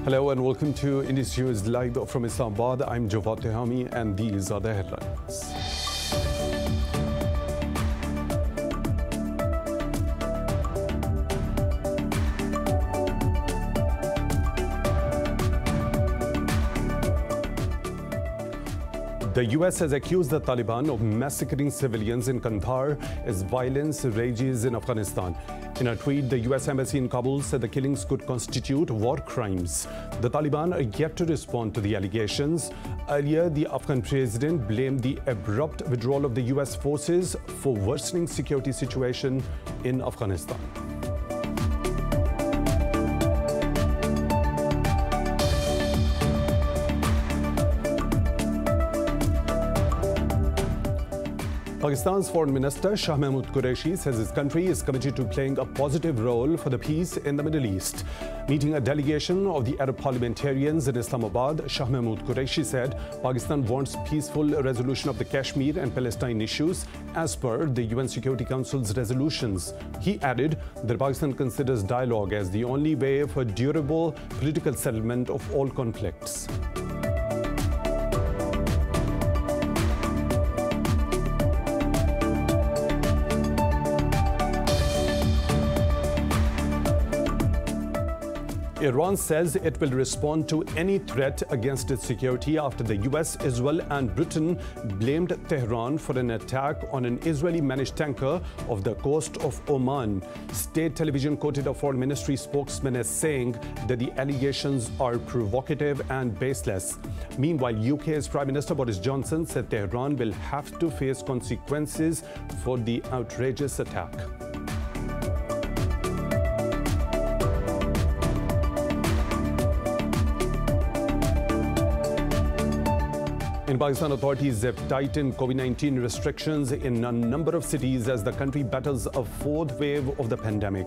Hello and welcome to Indus News live from Islamabad. I'm Javad Tehami and these are the headlines. The US has accused the Taliban of massacring civilians in Kandahar as violence rages in Afghanistan. In a tweet, the US Embassy in Kabul said the killings could constitute war crimes. The Taliban are yet to respond to the allegations. Earlier, the Afghan president blamed the abrupt withdrawal of the US forces for worsening security situation in Afghanistan. Pakistan's Foreign Minister Shah Mahmood Qureshi says his country is committed to playing a positive role for the peace in the Middle East. Meeting a delegation of the Arab parliamentarians in Islamabad, Shah Mahmood Qureshi said Pakistan wants peaceful resolution of the Kashmir and Palestine issues as per the UN Security Council's resolutions. He added that Pakistan considers dialogue as the only way for durable political settlement of all conflicts. Iran says it will respond to any threat against its security after the US, Israel and Britain blamed Tehran for an attack on an Israeli-managed tanker off the coast of Oman. State television quoted a foreign ministry spokesman as saying that the allegations are provocative and baseless. Meanwhile, UK's Prime Minister Boris Johnson said Tehran will have to face consequences for the outrageous attack. In Pakistan, authorities have tightened COVID-19 restrictions in a number of cities as the country battles a fourth wave of the pandemic.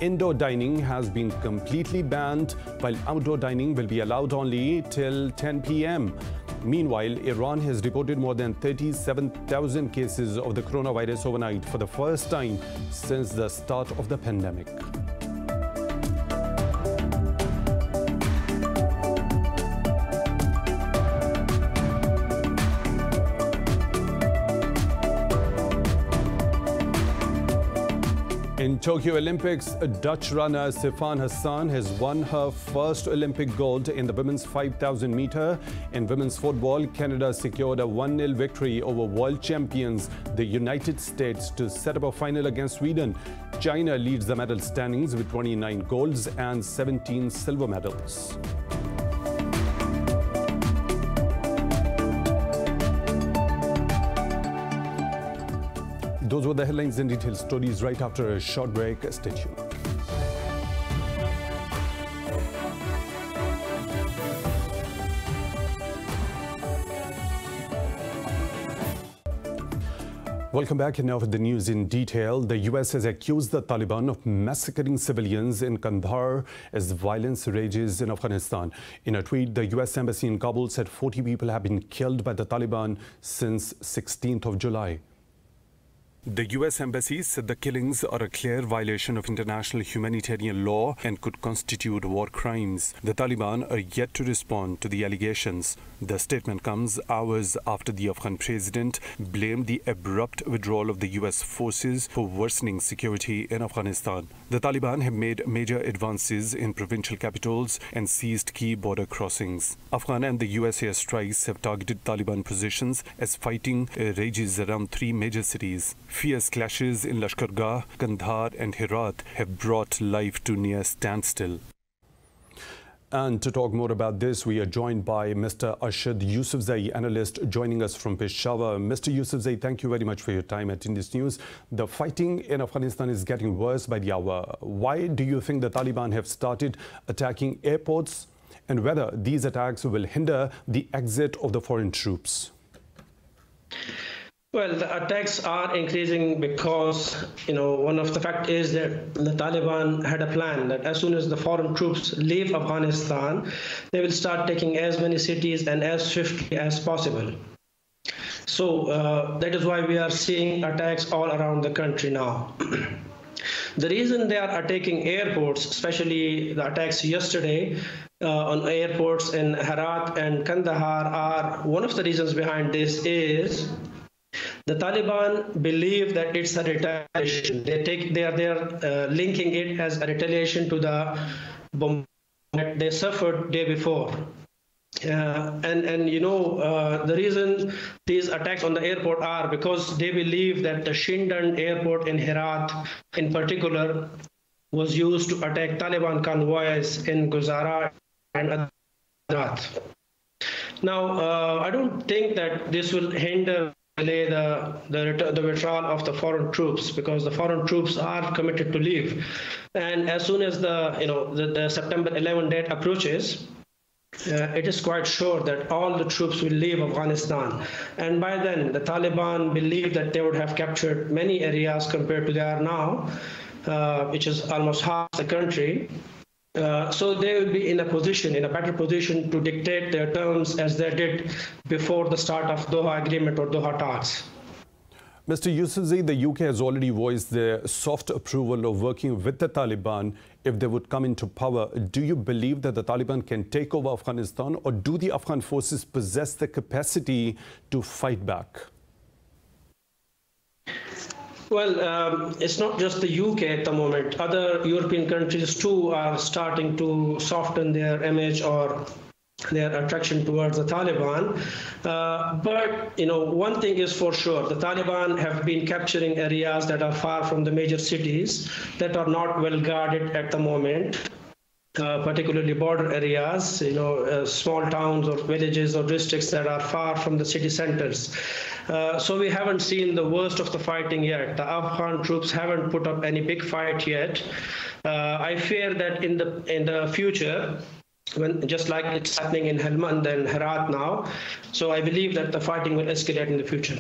Indoor dining has been completely banned, while outdoor dining will be allowed only till 10 p.m. Meanwhile, Iran has reported more than 37,000 cases of the coronavirus overnight for the first time since the start of the pandemic. In Tokyo Olympics, Dutch runner Sifan Hassan has won her first Olympic gold in the women's 5,000 meter. In women's football, Canada secured a 1-0 victory over world champions, the United States, to set up a final against Sweden. China leads the medal standings with 29 golds and 17 silver medals. Those were the headlines and detailed stories right after a short break. Stay tuned. Welcome back, and now for the news in detail. The US has accused the Taliban of massacring civilians in Kandahar as violence rages in Afghanistan. In a tweet, the US Embassy in Kabul said 40 people have been killed by the Taliban since 16th of July. The US Embassy said the killings are a clear violation of international humanitarian law and could constitute war crimes. The Taliban are yet to respond to the allegations. The statement comes hours after the Afghan president blamed the abrupt withdrawal of the US forces for worsening security in Afghanistan. The Taliban have made major advances in provincial capitals and seized key border crossings. Afghan and the US airstrikes have targeted Taliban positions as fighting rages around three major cities. Fierce clashes in Lashkargah, Kandahar and Herat have brought life to near standstill. And to talk more about this, we are joined by Mr. Arshad Yousafzai, analyst, joining us from Peshawar. Mr. Yousafzai, thank you very much for your time at Indus News. The fighting in Afghanistan is getting worse by the hour. Why do you think the Taliban have started attacking airports, and whether these attacks will hinder the exit of the foreign troops? Well, the attacks are increasing because, one of the facts is that the Taliban had a plan that as soon as the foreign troops leave Afghanistan, they will start taking as many cities and as swiftly as possible. So that is why we are seeing attacks all around the country now. The reason they are attacking airports, especially the attacks yesterday, on airports in Herat and Kandahar are one of the reasons behind this is the Taliban believe that it's a retaliation. They are linking it as a retaliation to the bombardment that they suffered day before. The reason these attacks on the airport are because they believe that the Shindan airport in Herat in particular was used to attack Taliban convoys in Guzara and Adrat. Now, I don't think that this will delay the withdrawal of the foreign troops, because the foreign troops are committed to leave. And as soon as the September 11 date approaches, it is quite sure that all the troops will leave Afghanistan. And by then, the Taliban believe that they would have captured many areas compared to they are now, which is almost half the country. So they will be in a better position to dictate their terms as they did before the start of Doha Agreement or Doha talks. Mr. Yousafzai, the UK has already voiced their soft approval of working with the Taliban if they would come into power. Do you believe that the Taliban can take over Afghanistan, or do the Afghan forces possess the capacity to fight back? Well, it's not just the UK at the moment. Other European countries too are starting to soften their image or their attraction towards the Taliban. But one thing is for sure, the Taliban have been capturing areas that are far from the major cities, that are not well guarded at the moment. Particularly border areas, small towns or villages or districts that are far from the city centers. So we haven't seen the worst of the fighting yet. The Afghan troops haven't put up any big fight yet. I fear that in the future, just like it's happening in Helmand and Herat now, so I believe that the fighting will escalate in the future.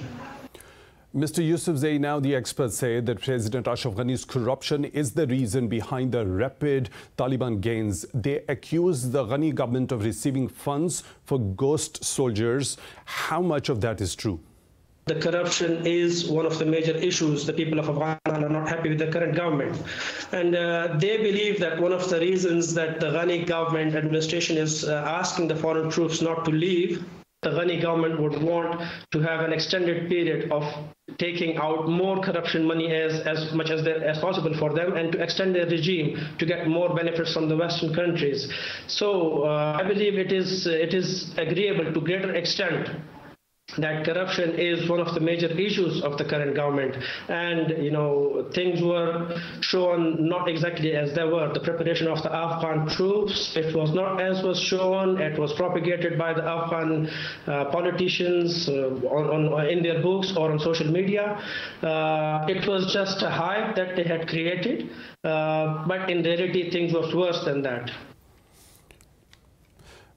Mr. Yousafzai, now the experts say that President Ashraf Ghani's corruption is the reason behind the rapid Taliban gains. They accuse the Ghani government of receiving funds for ghost soldiers. How much of that is true? The corruption is one of the major issues. The people of Afghanistan are not happy with the current government. And they believe that one of the reasons that the Ghani government administration is asking the foreign troops not to leave, the Ghani government would want to have an extended period of taking out more corruption money as much as possible for them, and to extend their regime to get more benefits from the Western countries. So I believe it is agreeable to greater extent that corruption is one of the major issues of the current government. And, things were shown not exactly as they were. The preparation of the Afghan troops, it was not as was shown. It was propagated by the Afghan politicians in their books or on social media. It was just a hype that they had created. But in reality, things were worse than that.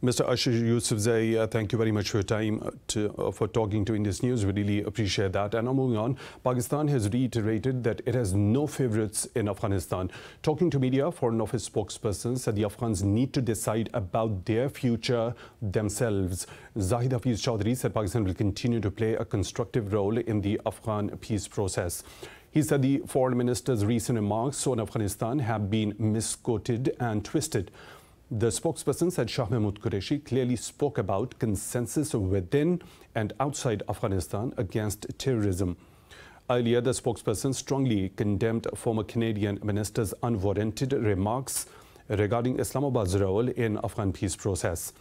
Mr. Yousafzai, thank you very much for your time for talking to Indus News. We really appreciate that. And now moving on, Pakistan has reiterated that it has no favorites in Afghanistan. Talking to media, Foreign Office spokesperson said the Afghans need to decide about their future themselves. Zahid Hafiz Chaudhry said Pakistan will continue to play a constructive role in the Afghan peace process. He said the foreign minister's recent remarks on Afghanistan have been misquoted and twisted. The spokesperson said Shah Mahmood Qureshi clearly spoke about consensus within and outside Afghanistan against terrorism. Earlier, the spokesperson strongly condemned former Canadian minister's unwarranted remarks regarding Islamabad's role in Afghan peace process.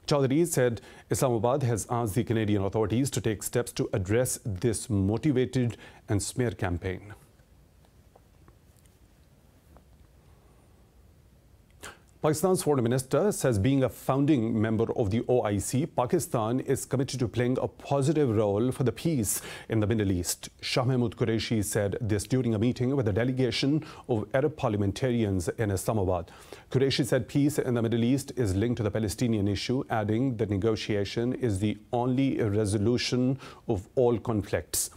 Chaudhry said Islamabad has asked the Canadian authorities to take steps to address this motivated and smear campaign. Pakistan's foreign minister says, being a founding member of the OIC, Pakistan is committed to playing a positive role for the peace in the Middle East. Shah Mahmood Qureshi said this during a meeting with a delegation of Arab parliamentarians in Islamabad. Qureshi said peace in the Middle East is linked to the Palestinian issue, adding that negotiation is the only resolution of all conflicts.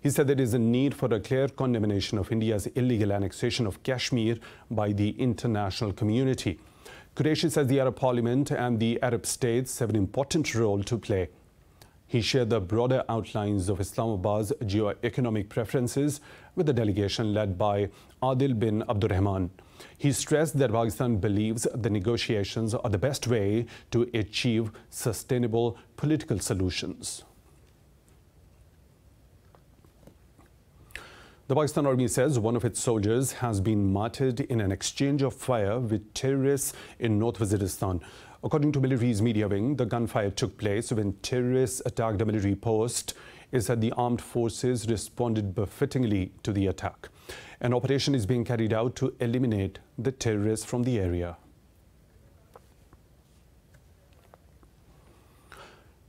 He said there is a need for a clear condemnation of India's illegal annexation of Kashmir by the international community. Qureshi says the Arab Parliament and the Arab states have an important role to play. He shared the broader outlines of Islamabad's geo-economic preferences with the delegation led by Adil bin Abdurrahman. He stressed that Pakistan believes the negotiations are the best way to achieve sustainable political solutions. The Pakistan Army says one of its soldiers has been martyred in an exchange of fire with terrorists in North Waziristan. According to military's media wing, the gunfire took place when terrorists attacked a military post. It said the armed forces responded befittingly to the attack. An operation is being carried out to eliminate the terrorists from the area.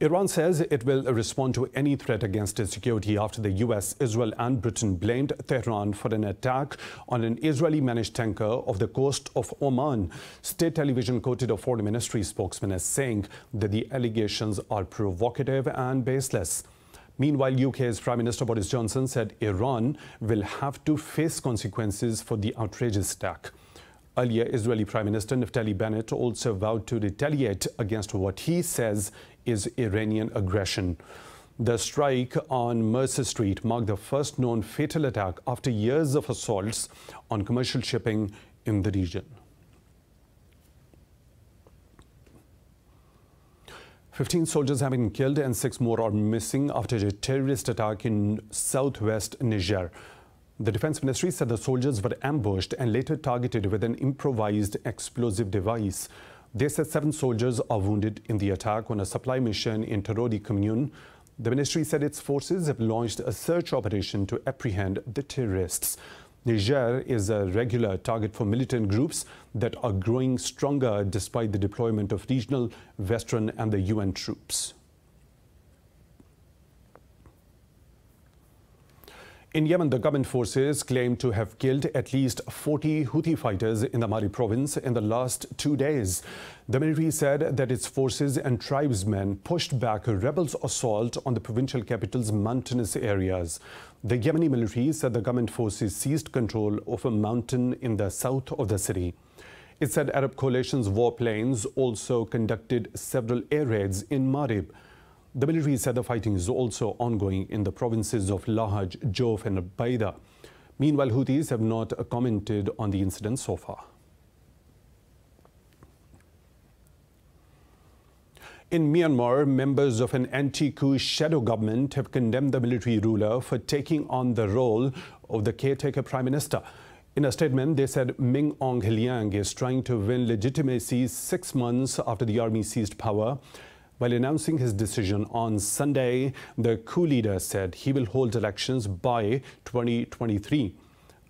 Iran says it will respond to any threat against its security after the US, Israel and Britain blamed Tehran for an attack on an Israeli-managed tanker off the coast of Oman. State television quoted a foreign ministry spokesman as saying that the allegations are provocative and baseless. Meanwhile, UK's Prime Minister Boris Johnson said Iran will have to face consequences for the outrageous attack. Earlier, Israeli Prime Minister Naftali Bennett also vowed to retaliate against what he says is Iranian aggression. The strike on Mercer Street marked the first known fatal attack after years of assaults on commercial shipping in the region. 15 soldiers have been killed and 6 more are missing after a terrorist attack in southwest Niger. The Defense Ministry said the soldiers were ambushed and later targeted with an improvised explosive device. They said 7 soldiers are wounded in the attack on a supply mission in Torodi commune. The ministry said its forces have launched a search operation to apprehend the terrorists. Niger is a regular target for militant groups that are growing stronger despite the deployment of regional, Western and the UN troops. In Yemen, the government forces claim to have killed at least 40 Houthi fighters in the Mari province in the last 2 days. The military said that its forces and tribesmen pushed back a rebels' assault on the provincial capital's mountainous areas. The Yemeni military said the government forces seized control of a mountain in the south of the city. It said Arab coalition's warplanes also conducted several air raids in Marib. The military said the fighting is also ongoing in the provinces of Lahaj, Jof and Baida. Meanwhile, Houthis have not commented on the incident so far. In Myanmar, members of an anti-coup shadow government have condemned the military ruler for taking on the role of the caretaker prime minister. In a statement, they said Min Aung Hlaing is trying to win legitimacy 6 months after the army seized power. While announcing his decision on Sunday, the coup leader said he will hold elections by 2023.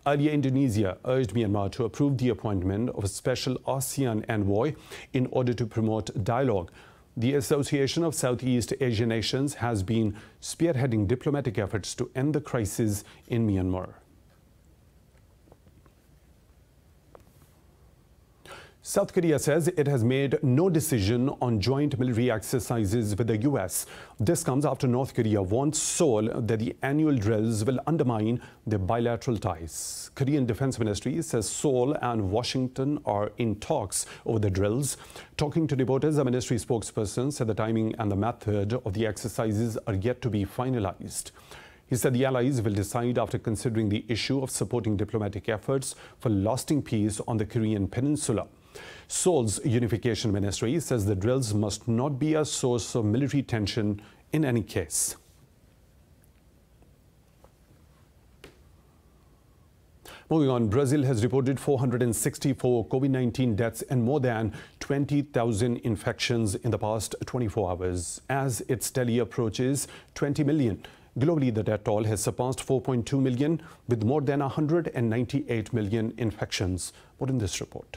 Earlier, Indonesia urged Myanmar to approve the appointment of a special ASEAN envoy in order to promote dialogue. The Association of Southeast Asian Nations has been spearheading diplomatic efforts to end the crisis in Myanmar. South Korea says it has made no decision on joint military exercises with the US. This comes after North Korea warned Seoul that the annual drills will undermine their bilateral ties. Korean Defense Ministry says Seoul and Washington are in talks over the drills. Talking to reporters, a ministry spokesperson said the timing and the method of the exercises are yet to be finalized. He said the allies will decide after considering the issue of supporting diplomatic efforts for lasting peace on the Korean peninsula. Seoul's Unification Ministry says the drills must not be a source of military tension in any case. Moving on, Brazil has reported 464 COVID-19 deaths and more than 20,000 infections in the past 24 hours as its tally approaches 20 million. Globally, the death toll has surpassed 4.2 million with more than 198 million infections. More in this report.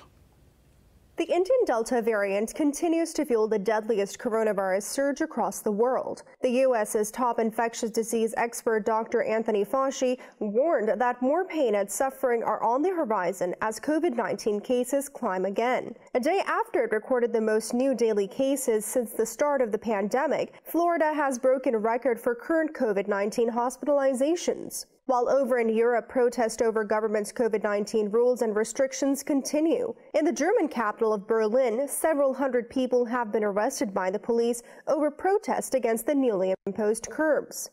The Indian Delta variant continues to fuel the deadliest coronavirus surge across the world. The U.S.'s top infectious disease expert Dr. Anthony Fauci warned that more pain and suffering are on the horizon as COVID-19 cases climb again. A day after it recorded the most new daily cases since the start of the pandemic, Florida has broken a record for current COVID-19 hospitalizations. While over in Europe, protests over government's COVID-19 rules and restrictions continue. In the German capital of Berlin, several hundred people have been arrested by the police over protest against the newly imposed curbs.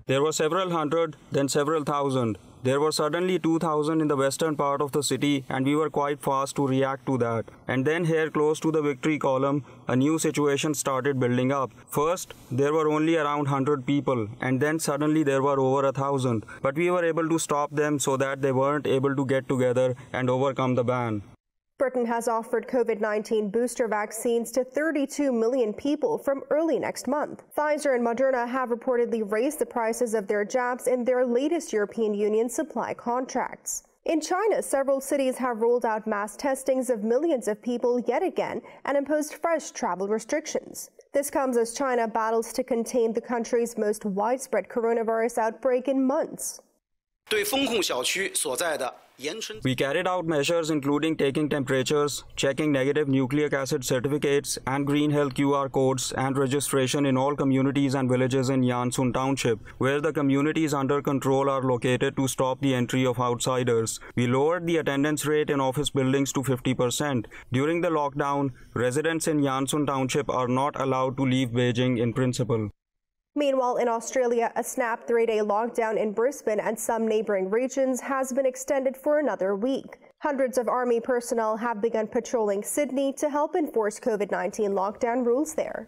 There were several hundred, then several thousand. There were suddenly 2,000 in the western part of the city, and we were quite fast to react to that. And then here close to the victory column, a new situation started building up. First, there were only around 100 people, and then suddenly there were over 1,000. But we were able to stop them so that they weren't able to get together and overcome the ban. Britain has offered COVID-19 booster vaccines to 32 million people from early next month. Pfizer and Moderna have reportedly raised the prices of their jabs in their latest European Union supply contracts. In China, several cities have rolled out mass testings of millions of people yet again and imposed fresh travel restrictions. This comes as China battles to contain the country's most widespread coronavirus outbreak in months. We carried out measures including taking temperatures, checking negative nucleic acid certificates and green health QR codes, and registration in all communities and villages in Yansun Township, where the communities under control are located, to stop the entry of outsiders. We lowered the attendance rate in office buildings to 50%. During the lockdown, residents in Yansun Township are not allowed to leave Beijing in principle. Meanwhile, in Australia, a snap 3-day lockdown in Brisbane and some neighbouring regions has been extended for another week. Hundreds of Army personnel have begun patrolling Sydney to help enforce COVID-19 lockdown rules there.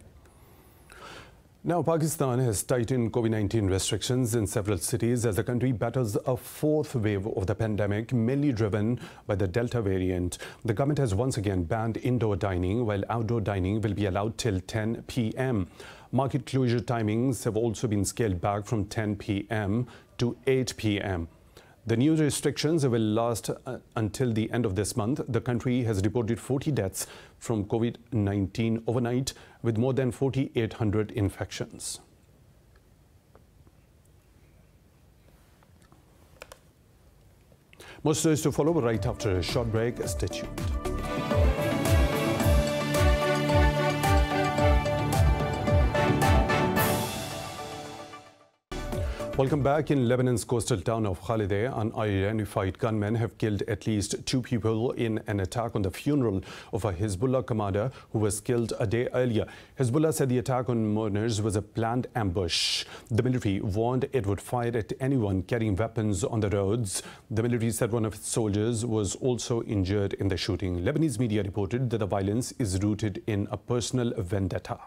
Now, Pakistan has tightened COVID-19 restrictions in several cities as the country battles a fourth wave of the pandemic, mainly driven by the Delta variant. The government has once again banned indoor dining, while outdoor dining will be allowed till 10 p.m. Market closure timings have also been scaled back from 10 p.m. to 8 p.m. The new restrictions will last until the end of this month. The country has reported 40 deaths from COVID-19 overnight, with more than 4,800 infections. More stories to follow right after a short break. Stay tuned. Welcome back. In Lebanon's coastal town of Khalideh, unidentified gunmen have killed at least 2 people in an attack on the funeral of a Hezbollah commander who was killed a day earlier. Hezbollah said the attack on mourners was a planned ambush. The military warned it would fire at anyone carrying weapons on the roads. The military said one of its soldiers was also injured in the shooting. Lebanese media reported that the violence is rooted in a personal vendetta.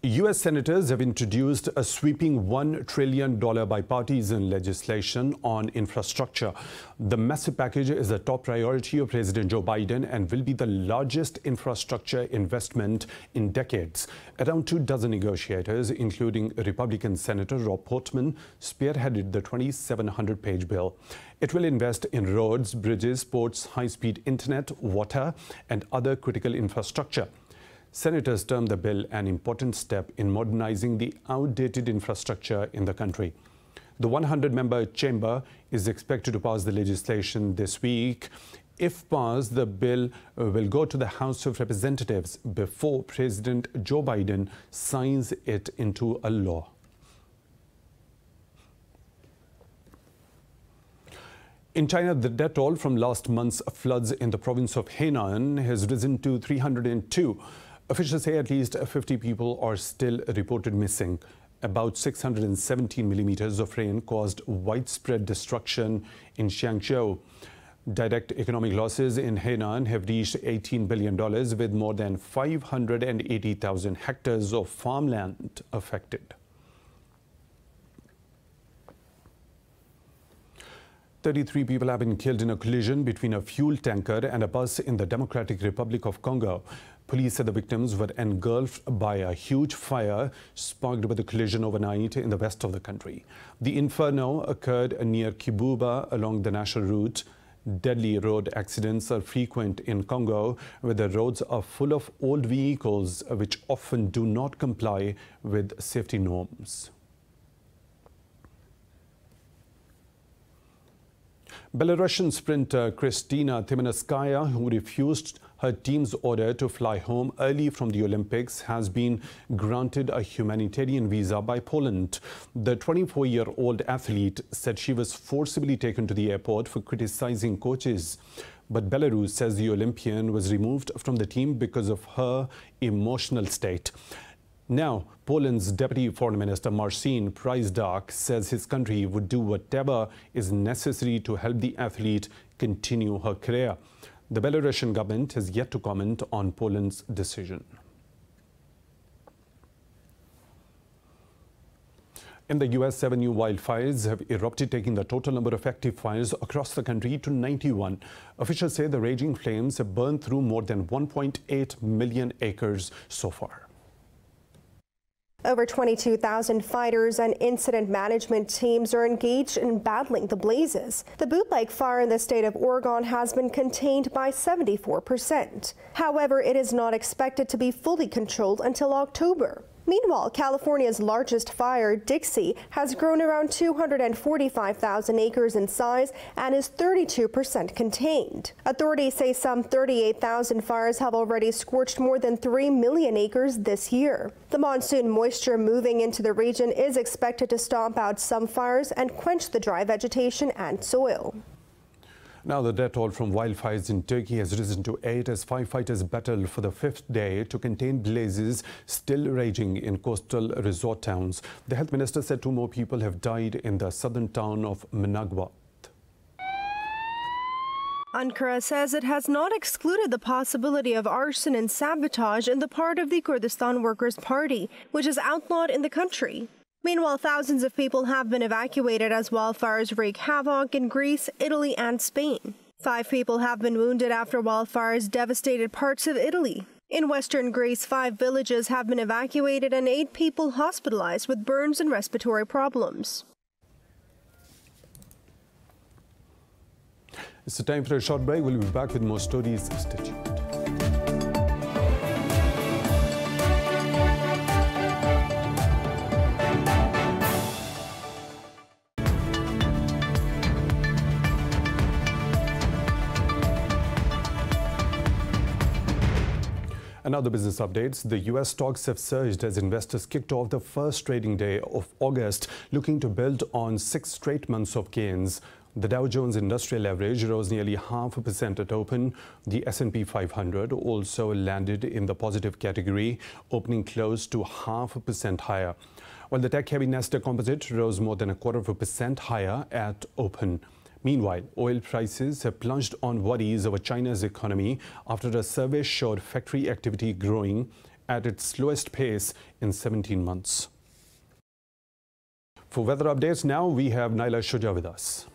U.S. senators have introduced a sweeping $1 trillion bipartisan legislation on infrastructure. The massive package is a top priority of President Joe Biden and will be the largest infrastructure investment in decades. Around 24 negotiators, including Republican Senator Rob Portman, spearheaded the 2,700-page bill. It will invest in roads, bridges, ports, high-speed internet, water, and other critical infrastructure. Senators termed the bill an important step in modernizing the outdated infrastructure in the country. The 100-member chamber is expected to pass the legislation this week. If passed, the bill will go to the House of Representatives before President Joe Biden signs it into a law. In China, the death toll from last month's floods in the province of Henan has risen to 302. Officials say at least 50 people are still reported missing. About 617 millimeters of rain caused widespread destruction in Xiangzhou. Direct economic losses in Henan have reached $18 billion, with more than 580,000 hectares of farmland affected. 33 people have been killed in a collision between a fuel tanker and a bus in the Democratic Republic of Congo. Police said the victims were engulfed by a huge fire sparked by the collision overnight in the west of the country. The inferno occurred near Kibuba along the national route. Deadly road accidents are frequent in Congo, where the roads are full of old vehicles which often do not comply with safety norms. Belarusian sprinter Kristina Timanskaya, who refused her team's order to fly home early from the Olympics, has been granted a humanitarian visa by Poland. The 24-year-old athlete said she was forcibly taken to the airport for criticizing coaches. But Belarus says the Olympian was removed from the team because of her emotional state. Now, Poland's Deputy Foreign Minister Marcin Prysdak says his country would do whatever is necessary to help the athlete continue her career. The Belarusian government has yet to comment on Poland's decision. In the U.S., 7 new wildfires have erupted, taking the total number of active fires across the country to 91. Officials say the raging flames have burned through more than 1.8 million acres so far. Over 22,000 fighters and incident management teams are engaged in battling the blazes. The bootleg fire in the state of Oregon has been contained by 74%. However, it is not expected to be fully controlled until October. Meanwhile, California's largest fire, Dixie, has grown around 245,000 acres in size and is 32% contained. Authorities say some 38,000 fires have already scorched more than 3 million acres this year. The monsoon moisture moving into the region is expected to stomp out some fires and quench the dry vegetation and soil. Now, the death toll from wildfires in Turkey has risen to 8 as firefighters battle for the 5th day to contain blazes still raging in coastal resort towns. The health minister said 2 more people have died in the southern town of Managua. Ankara says it has not excluded the possibility of arson and sabotage in the part of the Kurdistan Workers' Party, which is outlawed in the country. Meanwhile, thousands of people have been evacuated as wildfires wreak havoc in Greece, Italy, and Spain. 5 people have been wounded after wildfires devastated parts of Italy. In western Greece, 5 villages have been evacuated and 8 people hospitalized with burns and respiratory problems. It's time for a short break. We'll be back with more stories. Stay tuned. And now the business updates. The U.S. stocks have surged as investors kicked off the first trading day of August, looking to build on 6 straight months of gains. The Dow Jones Industrial Average rose nearly 0.5% at open. The S&P 500 also landed in the positive category, opening close to 0.5% higher. While the tech-heavy Nasdaq Composite rose more than 0.25% higher at open. Meanwhile, oil prices have plunged on worries over China's economy after a survey showed factory activity growing at its slowest pace in 17 months. For weather updates now, we have Naila Shuja with us.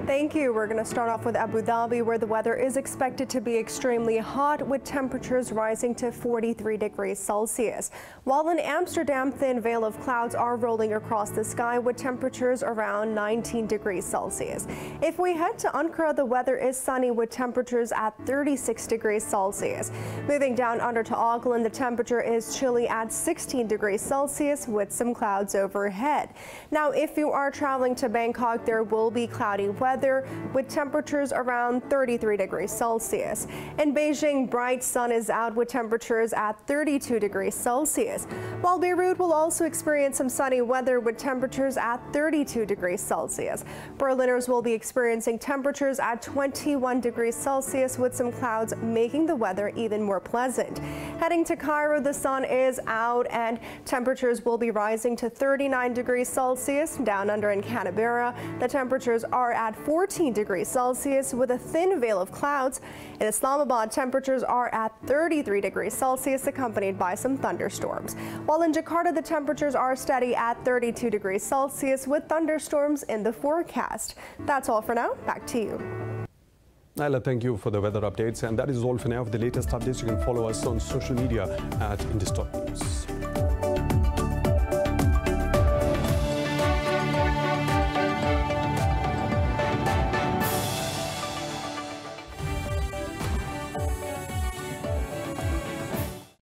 Thank you. We're going to start off with Abu Dhabi, where the weather is expected to be extremely hot, with temperatures rising to 43 degrees Celsius. While in Amsterdam, thin veil of clouds are rolling across the sky with temperatures around 19 degrees Celsius. If we head to Ankara, the weather is sunny with temperatures at 36 degrees Celsius. Moving down under to Auckland, the temperature is chilly at 16 degrees Celsius with some clouds overhead. Now, if you are traveling to Bangkok, there will be cloudy weather with temperatures around 33 degrees Celsius. In Beijing, bright sun is out with temperatures at 32 degrees Celsius, while Beirut will also experience some sunny weather with temperatures at 32 degrees Celsius. Berliners will be experiencing temperatures at 21 degrees Celsius with some clouds, making the weather even more pleasant. Heading to Cairo, the sun is out and temperatures will be rising to 39 degrees Celsius. Down under in Canberra, the temperatures are at 14 degrees Celsius with a thin veil of clouds. In Islamabad, temperatures are at 33 degrees Celsius, accompanied by some thunderstorms. While in Jakarta, the temperatures are steady at 32 degrees Celsius with thunderstorms in the forecast. That's all for now. Back to you. Naila, thank you for the weather updates. And that is all for now. For the latest updates, you can follow us on social media at Indus News.